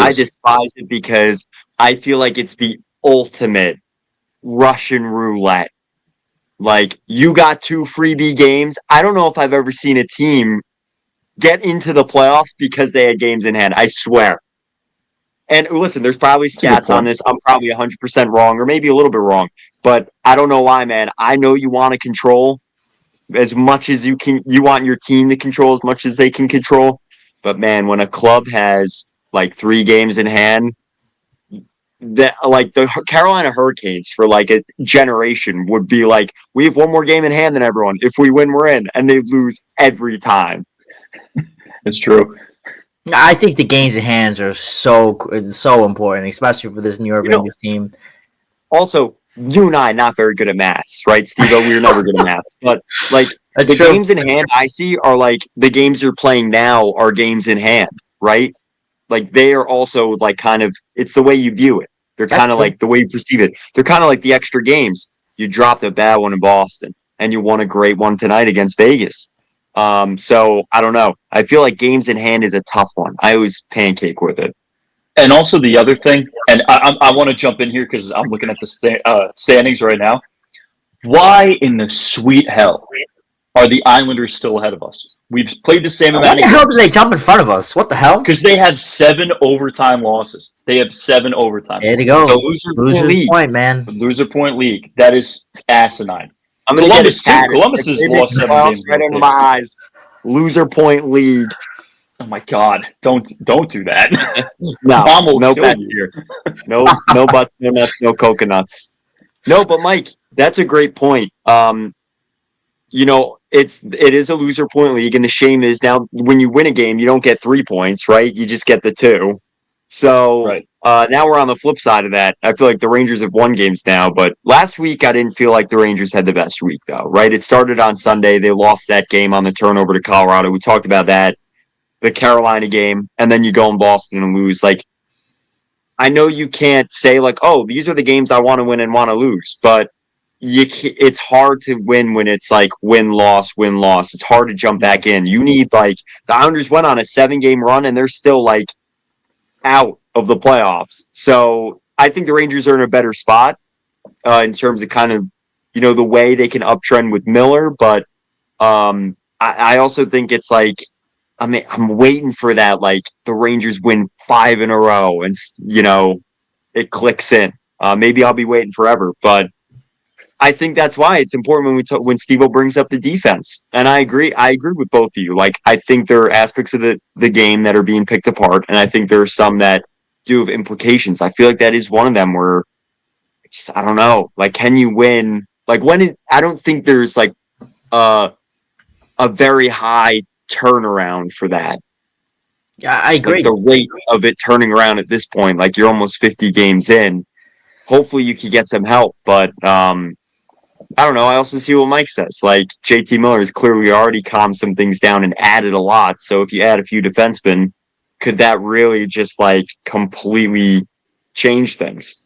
I despise it because I feel like it's the ultimate Russian roulette. Like, you got 2 freebie games. I don't know if I've ever seen a team get into the playoffs because they had games in hand. I swear. And listen, there's probably stats on this. I'm probably 100% wrong, or maybe a little bit wrong. But I don't know why, man. I know you want to control as much as you can. You want your team to control as much as they can control. But man, when a club has like 3 games in hand, that like the Carolina Hurricanes for like a generation would be like, we have 1 more game in hand than everyone. If we win, we're in, and they lose every time. It's true. I think the games in hands are so important, especially for this New York Rangers team. Also, you and I not very good at maths, right, Steve-O? We were never good at maths. But like the games in hand I see are like the games you're playing now are games in hand, right? Like they are also like kind of, it's the way you view it. They're kind of like the way you perceive it. They're kind of like the extra games. You dropped a bad one in Boston and you won a great one tonight against Vegas. So I don't know. I feel like games in hand is a tough one. I always pancake with it. And also the other thing, and I want to jump in here because I'm looking at the standings right now. Why in the sweet hell are the Islanders still ahead of us? We've played the same amount. Why the hell did they jump in front of us? What the hell? Because they have 7 overtime losses. They have 7 overtime. There you go. The loser point, man. Loser point league. That is asinine. I'm Columbus too. Columbus has lost 7 games right under my eyes. Loser point league. Oh my God! Don't do that. No bets here. No butts, no nuts, no coconuts. No, but Mike, that's a great point. It is a loser point league, and the shame is now when you win a game, you don't get 3 points, right? You just get the 2. So right. Now we're on the flip side of that. I feel like the Rangers have won games now, but last week I didn't feel like the Rangers had the best week, though, right? It started on Sunday. They lost that game on the turnover to Colorado. We talked about that, the Carolina game, and then you go in Boston and lose. Like, I know you can't say, like, oh, these are the games I want to win and want to lose, but it's hard to win when it's like win-loss. It's hard to jump back in. You need, like, the Islanders went on a 7-game run, and they're still, like, out of the playoffs. So I think the Rangers are in a better spot in terms of kind of, the way they can uptrend with Miller. But I also think it's like, I'm waiting for that, like the Rangers win 5 in a row and, it clicks in. Maybe I'll be waiting forever, but I think that's why it's important when Steve-O brings up the defense. And I agree with both of you. Like, I think there are aspects of the game that are being picked apart, and I think there are some that do have implications. I feel like that is one of them where I don't know. Like, can you win? Like, I don't think there's like a very high turnaround for that. Yeah, I agree. Like, the rate of it turning around at this point, like you're almost 50 games in. Hopefully you could get some help, but I don't know. I also see what Mike says. Like, J.T. Miller has clearly already calmed some things down and added a lot. So if you add a few defensemen, could that really just like completely change things?